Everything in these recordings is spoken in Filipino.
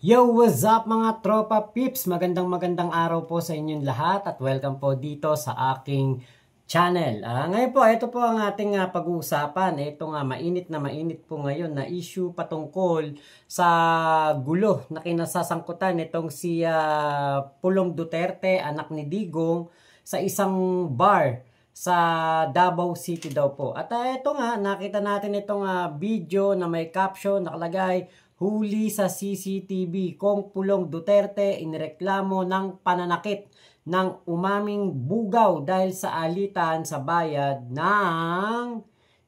Yo, what's up mga tropa pips? Magandang araw po sa inyong lahat at welcome po dito sa aking channel. Ngayon po, ito po ang ating pag-uusapan. Ito nga, mainit po ngayon na issue patungkol sa gulo na kinasasangkutan itong si Pulong Duterte, anak ni Digong, sa isang bar sa Davao City daw po. At ito nga, nakita natin itong video na may caption nakalagay, huli sa CCTV kung Pulong Duterte inireklamo ng pananakit ng umaming bugaw dahil sa alitan sa bayad ng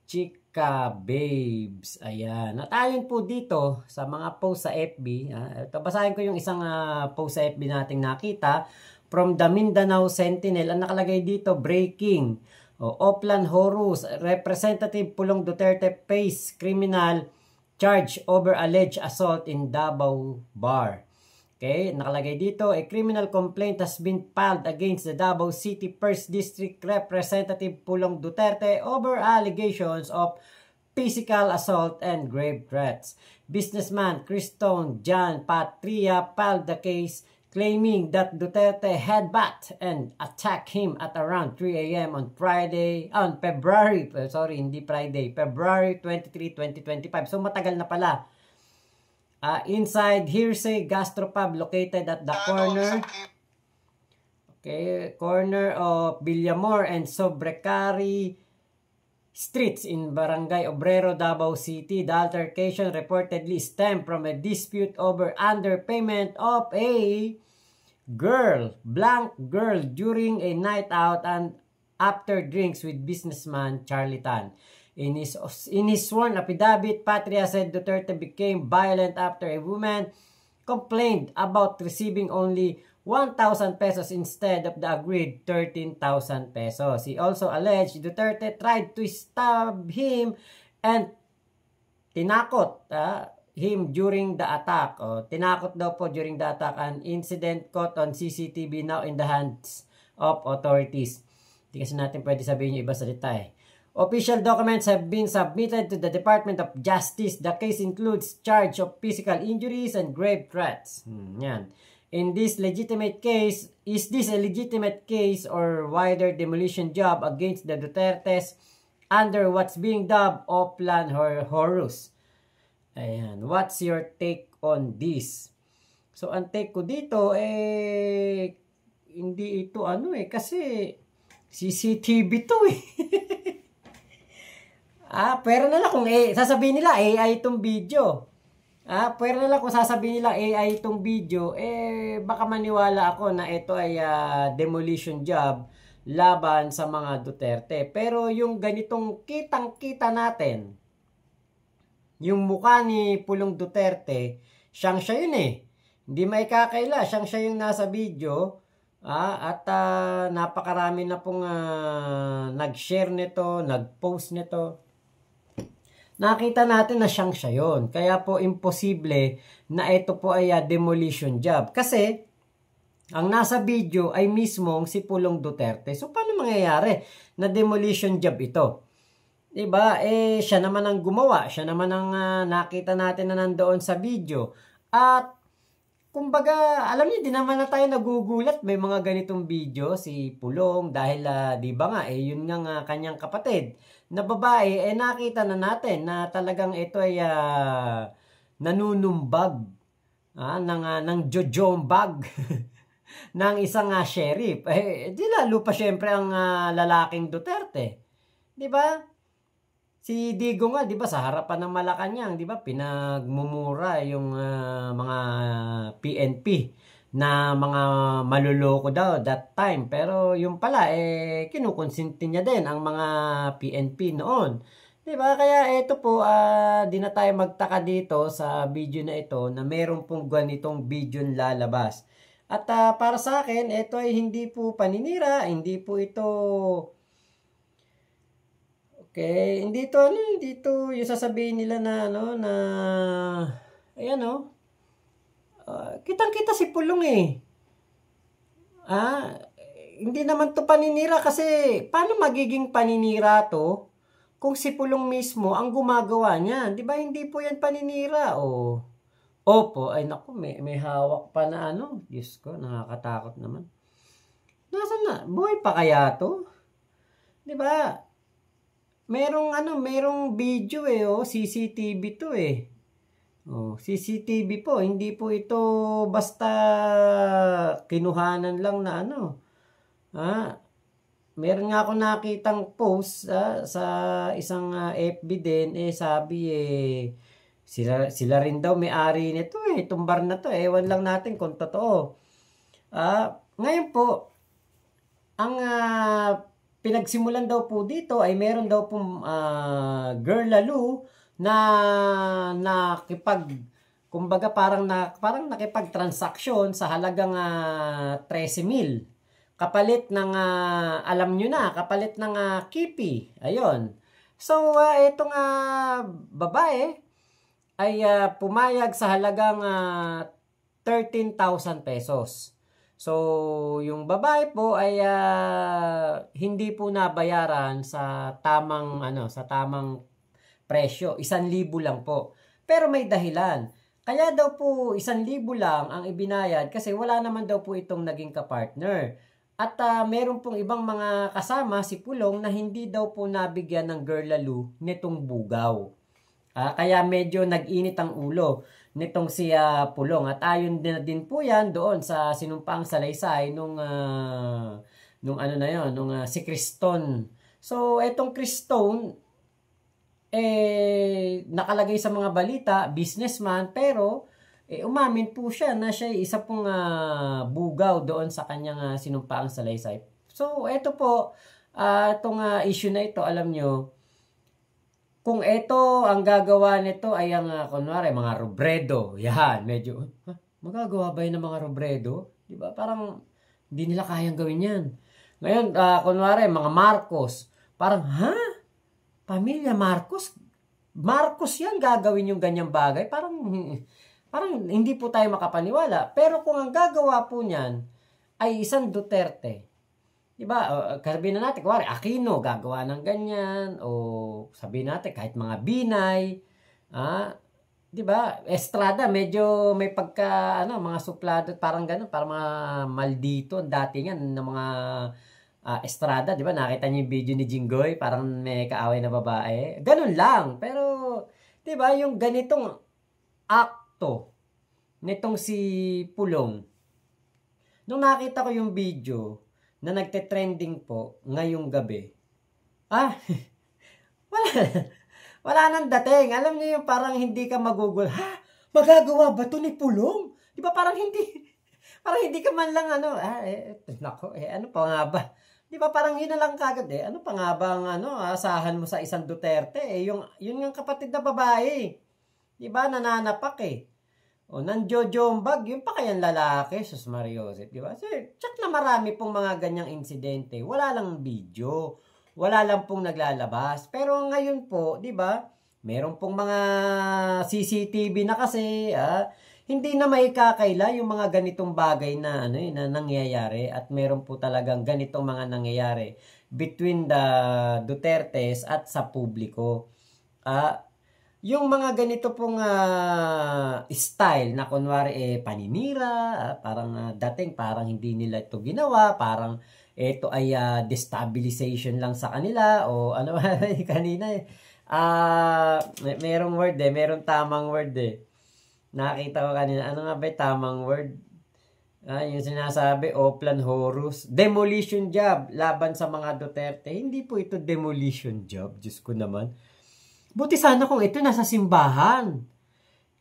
Chika Babes. Ayan. At ayon po dito sa mga post sa FB, ito, basahin ko yung isang post sa FB nating nakita from the Mindanao Sentinel. Ang nakalagay dito, breaking. Oplan Horus, Representative Pulong Duterte face criminal charge over alleged assault in Davao Bar. Okay, nakalagay dito, a criminal complaint has been filed against the Davao City 1st District Representative Pulong Duterte over allegations of physical assault and grave threats. Businessman Cristone John Patria filed the case claiming that Duterte headbutt and attacked him at around 3 a.m. on February 23, 2025. So matagal na pala. Inside Hearsay Gastropub located at the corner of Villamor and Sobrecari Streets in Barangay Obrero, Davao City. The altercation reportedly stemmed from a dispute over underpayment of a blank girl during a night out and after drinks with businessman Charlie Tan. In his sworn affidavit, Patria said Duterte became violent after a woman complained about receiving only 1,000 pesos instead of the agreed 13,000 pesos. He also alleged Duterte tried to stab him and tinakot him during the attack. Tinakot daw po during the attack. An incident caught on CCTV now in the hands of authorities. Hindi kasi natin pwede sabihin yung iba salita eh. Official documents have been submitted to the Department of Justice. The case includes charge of physical injuries and grave threats. Yan. Is this a legitimate case or wider demolition job against the Dutertes under what's being dubbed Oplan Horus? Ayan. What's your take on this? So, ang take ko dito, hindi ito kasi CCTV to Pero na lang kung sasabihin nila AI itong video. Pero na lang kung sasabihin nila AI itong video, baka maniwala ako na ito ay demolition job laban sa mga Duterte. Pero yung ganitong kitang-kita natin, yung mukha ni Pulong Duterte, siya yun Hindi may kakaila, siya yung nasa video. At napakarami na pong nag-share nito, nag-post nito. Nakita natin na siya yun. Kaya po imposible na ito po ay demolition job. Kasi ang nasa video ay mismong si Pulong Duterte. So paano mangyayari na demolition job ito? Diba? Siya naman ang gumawa. Siya naman ang nakita natin na nandoon sa video. At kumbaga, alam niyo, di naman na tayo nagugulat. May mga ganitong video si Pulong dahil di ba nga, yun nga kanyang kapatid na babae, nakita na natin na talagang ito ay nanunumbag ng jojombag ng isang sheriff. Di lalo pa syempre ang lalaking Duterte. Di ba? Si Digong nga, di ba, sa harapan ng Malacanang, di ba, pinagmumura yung mga PNP na mga maluloko daw that time. Pero yung pala, kinukonsinti niya din ang mga PNP noon. Di ba? Kaya ito po, di na tayo magtaka dito sa video na ito na meron pong ganitong video lalabas. At para sa akin, ito ay hindi po paninira, hindi po ito... Okay, hindi to yung sasabihin nila na kitang-kita si Pulong hindi naman to paninira kasi paano magiging paninira to kung si Pulong mismo ang gumagawa niyan? 'Di ba hindi po yan paninira Opo, ay naku, may hawak pa na ano. Diyos ko, nakakatakot naman. Nasaan na? Buhay pa kaya to? 'Di ba? Merong video eh, oh, CCTV to eh. Oh, CCTV po, hindi po ito basta kinuhanan lang na ano. Ah, meron nga ako nakitang post sa isang FB din, sabi sila rin daw may-ari nito itong bar na to. Ewan lang natin kung totoo. Ngayon po, ang pinagsimulan daw po dito ay meron daw pong girl lalo na kumbaga parang nakipag-transaksyon sa halagang 13,000 kapalit ng alam nyo na, kapalit ng kipi. Ayun. So itong babae ay pumayag sa halagang 13,000 pesos. So, yung babae po ay hindi po nabayaran sa tamang presyo. 1,000 lang po. Pero may dahilan. Kaya daw po 1,000 lang ang ibinayad kasi wala naman daw po itong naging kapartner. At meron pong ibang mga kasama si Pulong na hindi daw po nabigyan ng girl lalo nitong bugaw. Kaya medyo nag-init ang ulo nitong si Pulong. At ayon din po yan doon sa sinumpaang salaysay nung si Criston. So, etong Criston, nakalagay sa mga balita, businessman, pero umamin po siya na siya isa pong bugaw doon sa kanyang sinumpaang salaysay. So, eto po, itong issue na ito, alam nyo, kung ito, ang gagawa nito ay ang, kunwari, mga Robredo. Yan, medyo, magagawa ba yun ng mga Robredo? Diba? Parang, hindi nila kayang gawin yan. Ngayon, kunwari, mga Marcos. Parang, Pamilya Marcos? Marcos yan gagawin yung ganyang bagay? Parang hindi po tayo makapaniwala. Pero kung ang gagawa po niyan ay isang Duterte, diba? Sabihin na natin, kuwari, Aquino, gagawa ng ganyan. O sabihin natin, kahit mga Binay. Diba? Estrada, medyo may pagka, mga suplado, parang gano'n, parang mga maldito, dati nga, ng mga Estrada, diba? Nakita niyo yung video ni Jinggoy, parang may kaaway na babae. Ganun lang. Pero, diba, yung ganitong akto nitong si Pulong, nung nakita ko yung video, na nagte-trending po ngayong gabi. Wala nang dating. Alam niyo yung parang hindi ka magugol. Magagawa ba to ni Pulong? Di ba parang hindi ka man lang ano pa nga ba? Di ba parang yun na lang kagad ano pa nga ba ang asahan mo sa isang Duterte yun yung kapatid na babae. Di ba nananapak O, nanjojombag, yun pa kayang lalaki, sus Mariosep, di ba? So, check na marami pong mga ganyang insidente. Wala lang video. Wala lang pong naglalabas. Pero ngayon po, di ba? Meron pong mga CCTV na kasi, hindi na maikakaila yung mga ganitong bagay na, na nangyayari. At meron po talagang ganitong mga nangyayari between the Dutertes at sa publiko. Yung mga ganito pong style na kunwari paninira, parang dating parang hindi nila ito ginawa, parang ito ay destabilization lang sa kanila o ano kanina merong word merong tamang word nakita ko kanina, ano nga ba tamang word? Yung sinasabi, Oplan Horus, demolition job laban sa mga Duterte. Hindi po ito demolition job, Diyos ko naman. Buti sana kung ito nasa simbahan.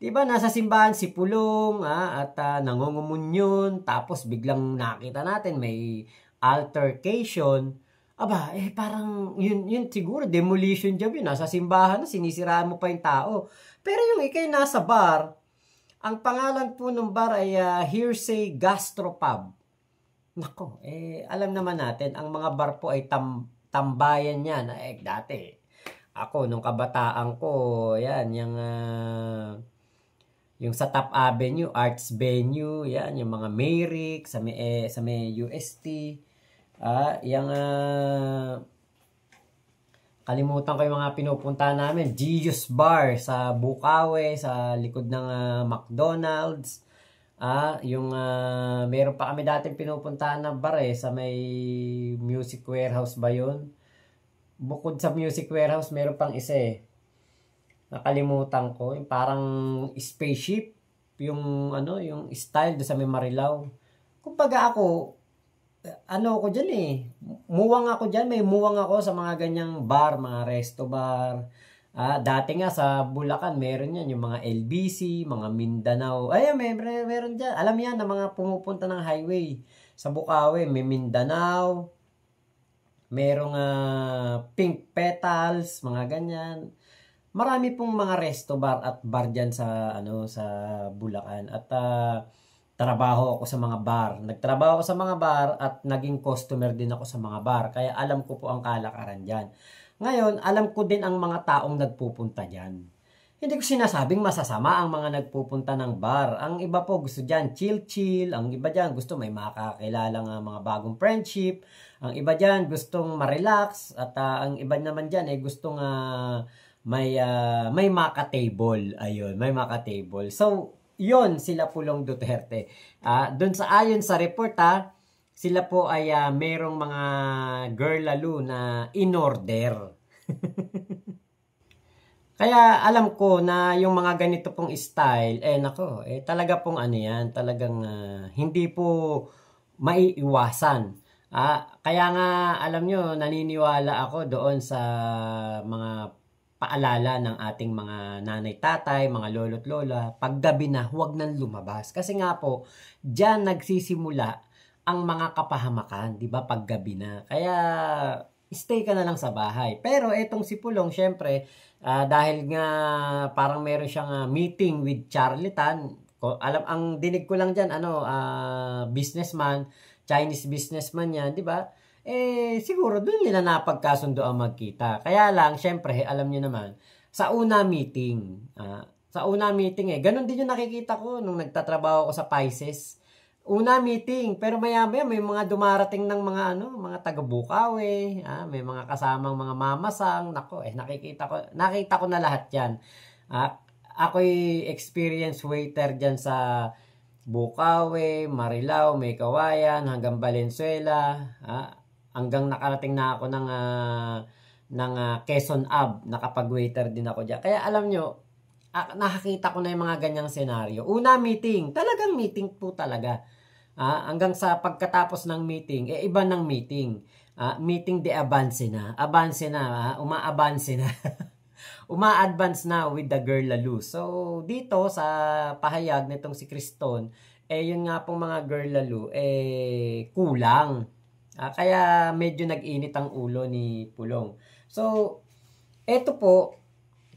Diba, nasa simbahan si Pulong at nangungumunyon, tapos biglang nakita natin may altercation. Parang yun siguro, demolition job yun. Nasa simbahan na, sinisiraan mo pa yung tao. Pero yung ikay nasa bar, ang pangalan po ng bar ay Hearsay Gastropub. Nako, alam naman natin, ang mga bar po ay tambayan yan. Dati, ako, nung kabataan ko, yan, yung sa Top Avenue, Arts Venue, yan, yung mga Mayrick, sa may UST, Nakalimutan ko yung mga pinupunta namin. Gius Bar sa Bukawe, sa likod ng McDonald's. Meron pa kami dating pinupuntahan na bar sa may Music Warehouse ba yun? Bukod sa Music Warehouse, meron pang isa Nakalimutan ko. Yung parang spaceship. Yung style do sa may Marilao. Kumbaga ako, ako dyan muwang ako dyan, may muwang ako sa mga ganyang bar, mga resto bar. Dati nga sa Bulacan, meron yan, yung mga LBC, mga Mindanao. Meron dyan. Alam yan, na mga pumupunta ng highway. Sa Bukawe, may Mindanao, merong Pink Petals, mga ganyan. Marami pong mga resto bar at bar dyan sa Bulacan. At trabaho ako sa mga bar. Nagtrabaho ako sa mga bar at naging customer din ako sa mga bar. Kaya alam ko po ang kalakaran dyan. Ngayon, alam ko din ang mga taong nagpupunta dyan. Hindi ko sinasabing masasama ang mga nagpupunta ng bar. Ang iba po gusto dyan chill-chill. Ang iba dyan gusto may makakakilalang mga bagong friendship. Ang iba dyan gustong ma-relax. At ang iba naman dyan gustong may maka-table. Ayun, may maka-table. So, yon sila Pulong Duterte. Doon ayon sa report sila po ay merong mga girl lalo na in order. Kaya alam ko na yung mga ganito pong style, talaga pong yan, talagang hindi po maiiwasan. Kaya nga alam nyo, naniniwala ako doon sa mga paalala ng ating mga nanay-tatay, mga lolo't lola, paggabi na, huwag nang lumabas. Kasi nga po, diyan nagsisimula ang mga kapahamakan, di ba, paggabi na. Kaya, stay ka na lang sa bahay. Pero etong si Pulong, syempre, dahil nga parang meron siyang meeting with Charlie Tan, ang dinig ko lang dyan, businessman, Chinese businessman yan, di ba? Siguro doon nila napagkasundo ang magkita. Kaya lang, syempre, alam niyo naman, sa una meeting, ganun din yung nakikita ko nung nagtatrabaho ko sa Pisces. Una meeting, pero maya-maya may mga dumarating ng mga taga-Bukawe, may mga kasamang mga mamasang, nakita ko na lahat yan. Ako'y experience waiter dyan sa Bukawe, Marilao, May Kawayan, hanggang Valenzuela, hanggang nakarating na ako ng Quezon Ave, nakapag-waiter din ako dyan. Kaya alam nyo, nakakita ko na yung mga ganyang senaryo. Una meeting, talagang meeting po talaga. Hanggang sa pagkatapos ng meeting, iba ng meeting. Meeting de avance na. Avance na, uma-avance na. Uma-advance na with the girl lalo. So, dito sa pahayag nitong si Criston, yun nga pong mga girl lalo, kulang. Kaya medyo nag-init ang ulo ni Pulong. So,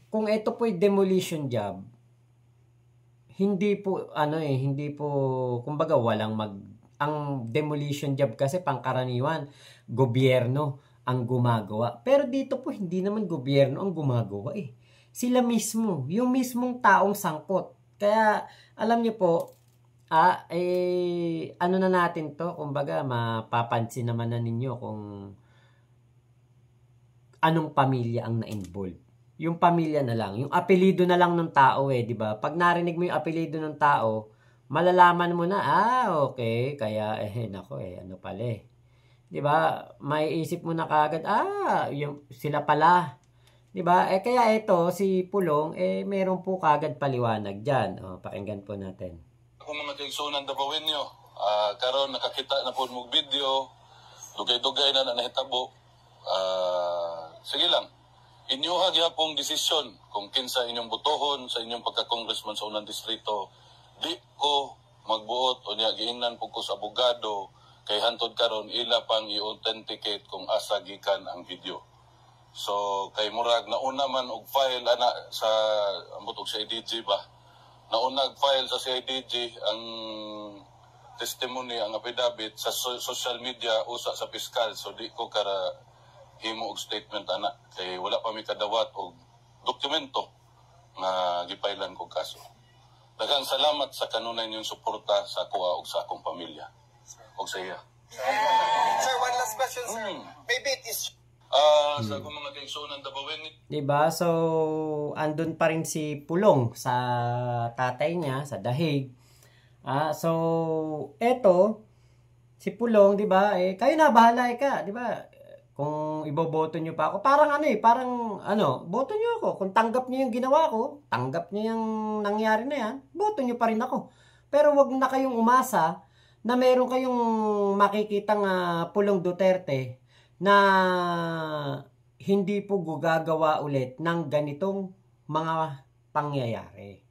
kung ito po ay demolition job, hindi po, kumbaga ang demolition job kasi pangkaraniwan, gobyerno ang gumagawa. Pero dito po, hindi naman gobyerno ang gumagawa Sila mismo, yung mismong taong sangkot. Kaya, alam niyo po, na natin to, kumbaga mapapansin naman na ninyo kung anong pamilya ang na-involve. Yung pamilya na lang, yung apelido na lang ng tao di ba? Pag narinig mo yung apelido ng tao, malalaman mo na, okay, kaya ano pala di ba? Maiisip mo na kagad, yung sila pala. Di ba? Kaya ito, si Pulong, meron po kagad paliwanag diyan. Pakinggan po natin. Kung mga kaigsunan dabawin nyo, karon nakakita na po mong video, dugay-dugay na nahitabo, sige lang, inyuha gyapong desisyon kung kinsa inyong butohon sa inyong pagka-congressman sa unang distrito. Di ko magbuot o niya giingnan po ko sa abogado kay hantod karon ila pang i-authenticate kung asa gikan ang video. So kay murag na una man og file sa ambot og sa IDG ba, naunag file sa CIDG ang testimony, ang affidavit sa social media usa sa piskal. So di ko himo og statement kay wala pa mi kadawat og dokumento nga gipailan ko kaso. Daghang salamat sa kanunay niyong suporta sa kuha og sa akong pamilya og sa iya. Sir, one last question, sir. Maybe it is Sa akong mga kaigsunan Dabawin. Diba? So, andun pa rin si Pulong sa tatay niya, sa dahig. So, eto, si Pulong, diba? Kayo na, bahala ka, diba? Kung iboboto nyo pa ako, boto nyo ako. Kung tanggap nyo yung ginawa ko, tanggap nyo yung nangyari na yan, boto nyo pa rin ako. Pero wag na kayong umasa na meron kayong makikitang Pulong Duterte na hindi po gagagawa ulit ng ganitong mga pangyayari.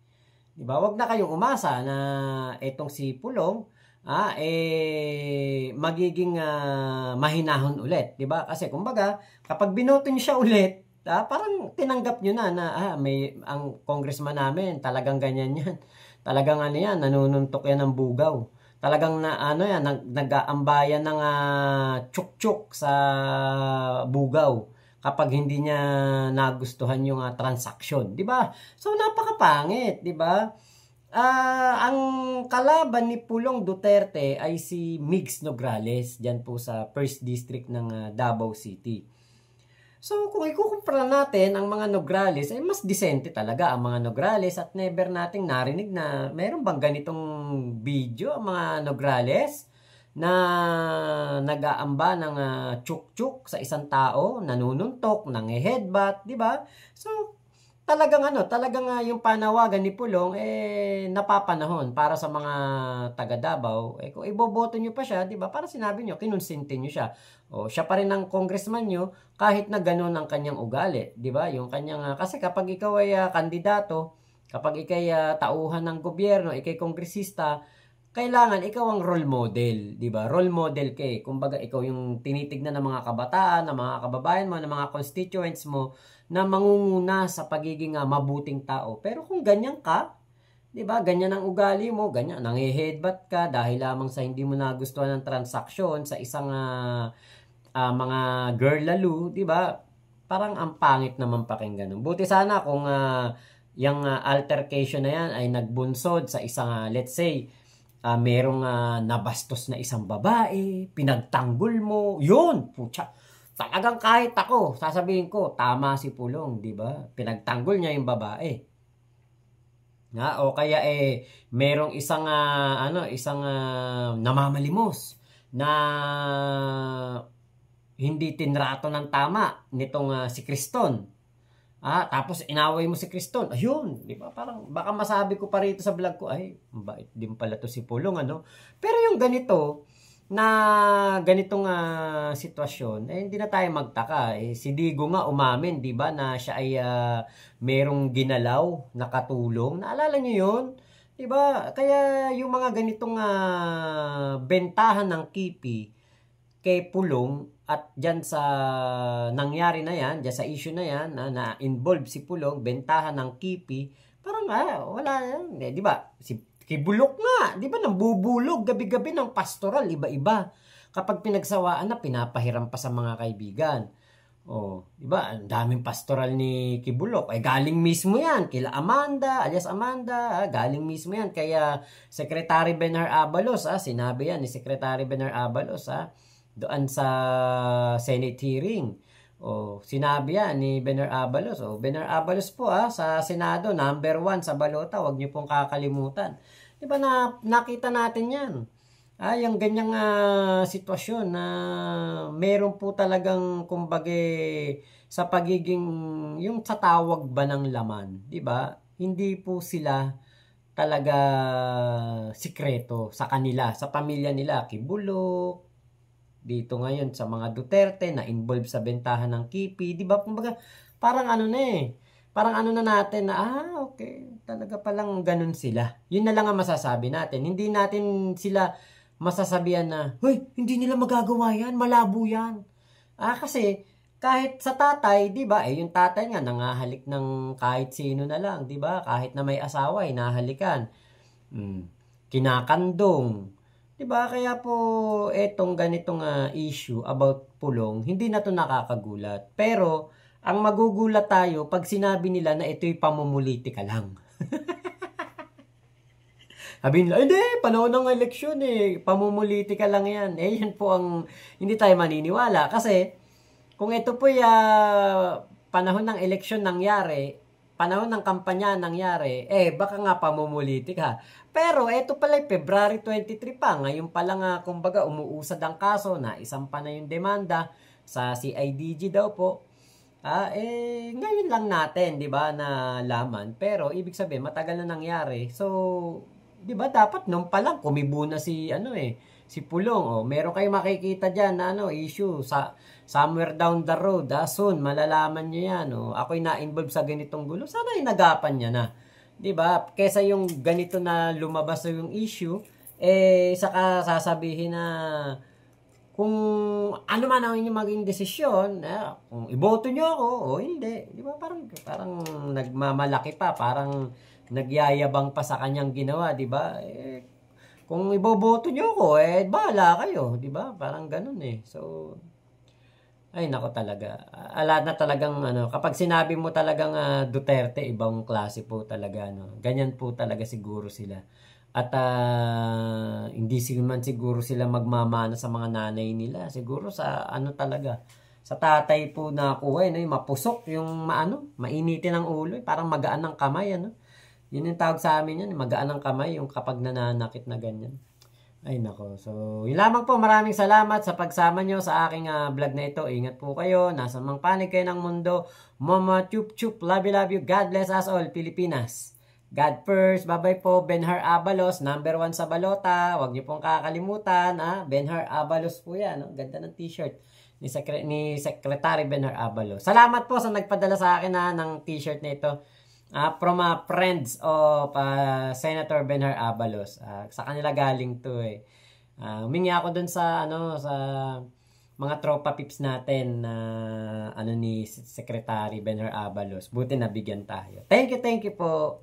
Diba? Wag na kayong umasa na etong si Pulong magiging mahinahon ulit, 'di ba? Kasi kumbaga, kapag binoto niyo siya ulit, parang tinanggap niyo na may ang congressman namin, talagang ganyan 'yan. Talagang yan, nanununtok yan ng bugaw. Talagang nag-aambayan ng tsyuk-tsyuk sa bugaw kapag hindi niya nagustuhan yung transaksyon, 'di ba? So napakapangit, 'di ba? Ang kalaban ni Pulong Duterte ay si Migs Nograles diyan po sa 1st District ng Davao City. So kung ikukumpara natin ang mga Nograles, ay mas disente talaga ang mga Nograles at never nating narinig na meron bang ganitong video ang mga Nograles na nag-aamba ng tsyuk-tsyuk sa isang tao, nanununtok, nang-headbutt, di ba? So talagang yung panawagan ni Pulong napapanahon para sa mga taga Davao. Kung iboboto niyo pa siya, 'di ba? Para sinabi niyo, kinonsinti niyo siya. O siya pa rin ang congressman niyo kahit na ganoon ang kanyang ugali, 'di ba? Yung kanyang kasi kapag ikaw ay kandidato, kapag ikay tauhan ng gobyerno, ikay kongresista, kailangan ikaw ang role model, 'di ba? Role model kay. Kumbaga ikaw yung tinitignan ng mga kabataan, ng mga kababayan mo, ng mga constituents mo na mangunguna sa pagiging mabuting tao. Pero kung ganyan ka, 'di ba? Ganyan ang ugali mo, ganyan nanghe-headbutt ka dahil lamang sa hindi mo nagustuhan ng transaksyon sa isang mga girl lalo, 'di ba? Parang ang pangit naman pakinggan. Buti sana kung yung altercation na yan ay nagbunsod sa isang let's say merong nabastos na isang babae, pinagtanggol mo, yun, putya. Talagang kahit ako, sasabihin ko, tama si Pulong, di ba? Pinagtanggol niya yung babae. O kaya merong isang namamalimos na hindi tinrato ng tama nitong si Criston. Tapos inaway mo si Criston. Ayun, di ba? Parang baka masabi ko pa rito sa vlog ko, ay, bait din pala to si Pulong, Pero yung ganito, na ganitong sitwasyon, hindi na tayo magtaka. Si Digo nga umamin, di ba, na siya ay merong ginalaw na katulong. Naalala niyo yun? Di ba? Kaya yung mga ganitong bentahan ng kipi kay Pulong at dyan sa nangyari na yan, dyan sa issue na yan, na involved si Pulong, bentahan ng kipi, parang wala yan. Di ba? Kibulok nga, di ba, nambubulog gabi-gabi ng pastoral, iba-iba. Kapag pinagsawaan na, pinapahiram pa sa mga kaibigan. Di ba, ang daming pastoral ni Kibulok. Galing mismo yan, kila Amanda, alias Amanda, galing mismo yan. Kaya Secretary Benar Abalos, sinabi yan ni Secretary Benar Abalos, doon sa Senate hearing. Sinabi yan ni Benar Abalos. Benar Abalos po sa Senado, number 1 sa balota, wag niyo pong kakalimutan. Diba nakita natin yan? Yung ganyang sitwasyon na meron po talagang kumbaga sa pagiging, yung sa tawag ba ng laman, diba? Hindi po sila talaga sikreto sa kanila, sa pamilya nila, Kibulok, dito ngayon sa mga Duterte na involved sa bentahan ng kipi, di ba? Kumbaga, parang parang na natin na, okay, talaga palang ganun sila. Yun na lang ang masasabi natin. Hindi natin sila masasabihan na, hoy, hindi nila magagawa yan, malabo yan. Kasi, kahit sa tatay, di ba, yung tatay nga, nangahalik ng kahit sino na lang, di ba? Kahit na may asawa, nahalikan. Kinakandong. Diba? Kaya po etong ganitong issue about Pulong, hindi na to nakakagulat. Pero ang magugulat tayo pag sinabi nila na ito'y pamumulitika lang. Sabihin nila, hindi, panahon ng eleksyon pamumulitika lang yan. Yan po ang hindi tayo maniniwala kasi kung ito po panahon ng eleksyon nangyari, panahon ng kampanya nangyari, baka nga pamumulitik ha. Pero ito pala February 23 pa, ngayon pa lang kumbaga umuusad ang kaso na isang pa na yung demanda sa CIDG daw po. Ngayon lang natin, 'di ba, na laman. Pero ibig sabihin matagal na nangyari. So, 'di ba dapat nung pa lang kumibo na si Pulong. Meron kayong makikita diyan na issue sa somewhere down the road, soon malalaman niyo 'yan. Ako'y na-involve sa ganitong gulo. Sana inagapan niya na. 'Di ba? Kaysa yung ganito na lumabas yung issue, saka sasabihin na kung ano man ang inyong maging desisyon, kung iboto nyo ako o hindi, di ba? Parang nagmamalaki pa, parang nagyayabang pa sa kanyang ginawa, di ba? Kung iboboto nyo ako, bahala kayo, di ba? Parang ganun So, ay nako talaga. Ala na talagang kapag sinabi mo talagang Duterte, ibang klase po talaga, Ganyan po talaga siguro sila. At hindi man siguro sila magmamana sa mga nanay nila. Siguro sa talaga. Sa tatay po na kuha, yung mapusok, yung mainitin ang ulo, parang magaan ng kamay, Yun yung tawag sa amin yan, magaan ng kamay, yung kapag nananakit na ganyan. Ay nako. So, yun lamang po. Maraming salamat sa pagsama nyo sa aking vlog na ito. Ingat po kayo. Nasa mang panig kayo ng mundo. Mama chup chup. Love you. God bless us all, Pilipinas. God first. Bye-bye po. Benhar Abalos, number 1 sa balota. Huwag niyo pong kakalimutan. Benhar Abalos po yan. Ganda ng t-shirt ni Secretary Benhar Abalos. Salamat po sa nagpadala sa akin ng t-shirt na ito. From friends of Senator Benhar Abalos. Sa kanila galing to humingi ako dun sa sa mga tropa pips natin ni Secretary Benhar Abalos. Buti nabigyan tayo. Thank you po.